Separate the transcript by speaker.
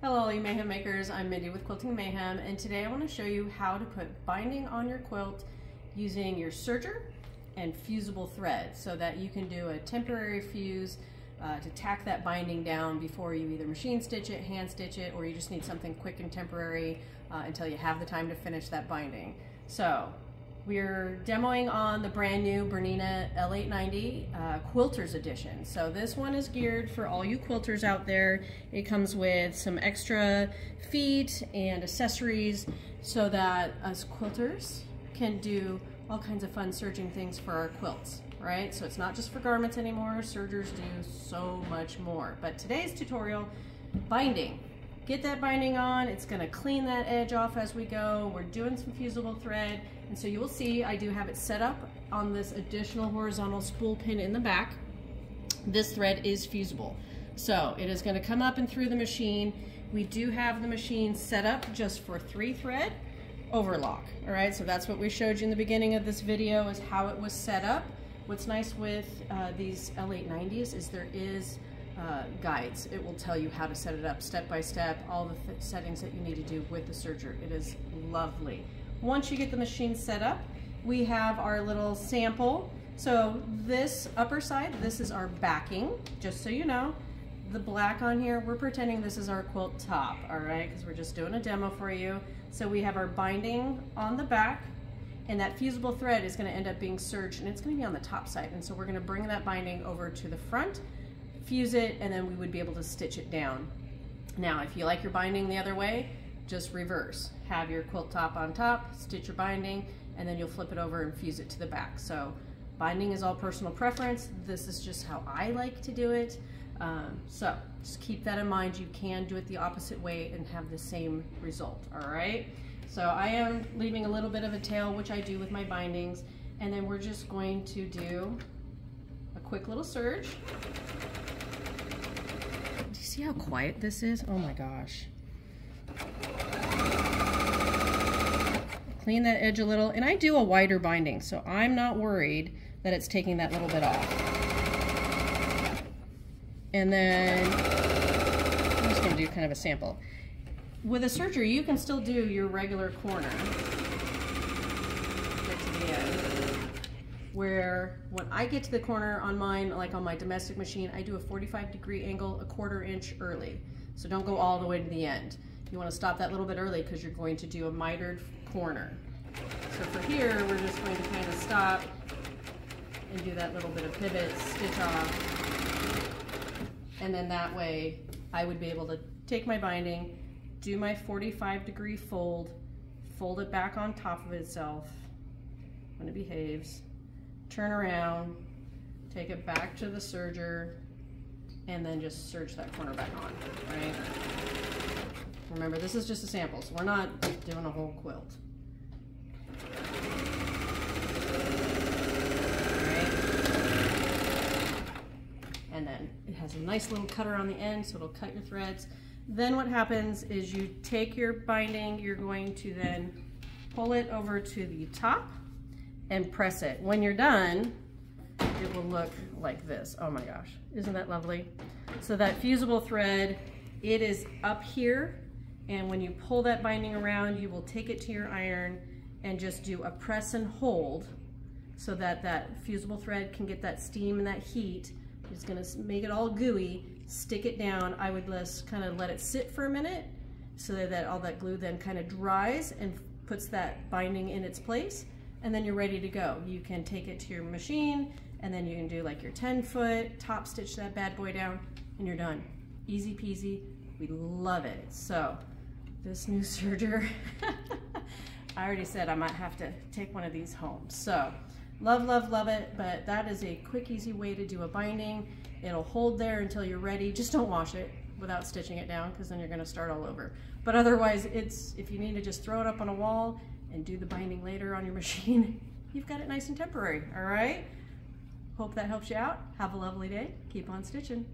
Speaker 1: Hello all you mayhem makers, I'm Mindy with Quilting Mayhem, and today I want to show you how to put binding on your quilt using your serger and fusible thread so that you can do a temporary fuse to tack that binding down before you either machine stitch it, hand stitch it, or you just need something quick and temporary until you have the time to finish that binding. So we're demoing on the brand new Bernina L890 Quilters Edition. So this one is geared for all you quilters out there. It comes with some extra feet and accessories so that us quilters can do all kinds of fun serging things for our quilts, right? So it's not just for garments anymore. Sergers do so much more. But today's tutorial, binding. Get that binding on, it's gonna clean that edge off as we go. We're doing some fusible thread, and so you will see I do have it set up on this additional horizontal spool pin in the back. This thread is fusible. So it is gonna come up and through the machine. We do have the machine set up just for 3-thread overlock, all right? So that's what we showed you in the beginning of this video, is how it was set up. What's nice with these L890s is there is guides. It will tell you how to set it up step by step, all the settings that you need to do with the serger. It is lovely. Once you get the machine set up, we have our little sample. So this upper side, this is our backing, just so you know. The black on here, we're pretending this is our quilt top, all right, because we're just doing a demo for you. So we have our binding on the back, and that fusible thread is going to end up being serged, and it's going to be on the top side. And so we're going to bring that binding over to the front, fuse it, and then we would be able to stitch it down. Now, if you like your binding the other way, just reverse. Have your quilt top on top, stitch your binding, and then you'll flip it over and fuse it to the back. So binding is all personal preference. This is just how I like to do it. So just keep that in mind. You can do it the opposite way and have the same result, all right? So I am leaving a little bit of a tail, which I do with my bindings, and then we're just going to do a quick little serge. Do you see how quiet this is? Oh my gosh. Clean that edge a little, and I do a wider binding, so I'm not worried that it's taking that little bit off. And then I'm just gonna do kind of a sample. With a serger, you can still do your regular corner. Get to the end. Where when I get to the corner on mine, like on my domestic machine, I do a 45-degree angle, a 1/4 inch early. So don't go all the way to the end. You want to stop that little bit early because you're going to do a mitered corner. So for here, we're just going to kind of stop and do that little bit of pivot, stitch off. And then that way, I would be able to take my binding, do my 45-degree fold, fold it back on top of itself when it behaves, turn around, take it back to the serger, and then just serge that corner back on, right? Remember, this is just a sample, so we're not doing a whole quilt. And then it has a nice little cutter on the end, so it'll cut your threads. Then what happens is you take your binding, you're going to then pull it over to the top and press it. When you're done, it will look like this. Oh my gosh, isn't that lovely? So that fusible thread, it is up here, and when you pull that binding around, you will take it to your iron and just do a press and hold so that that fusible thread can get that steam and that heat. It's gonna make it all gooey, stick it down. I would just kind of let it sit for a minute so that all that glue then kind of dries and puts that binding in its place, and then you're ready to go. You can take it to your machine, and then you can do like your 10-foot, top stitch that bad boy down, and you're done. Easy peasy, we love it. So this new serger, I already said I might have to take one of these home. So love, love, love it, but that is a quick, easy way to do a binding. It'll hold there until you're ready. Just don't wash it without stitching it down, because then you're gonna start all over. But otherwise, if you need to just throw it up on a wall and do the binding later on your machine, you've got it nice and temporary, all right? Hope that helps you out. Have a lovely day. Keep on stitching.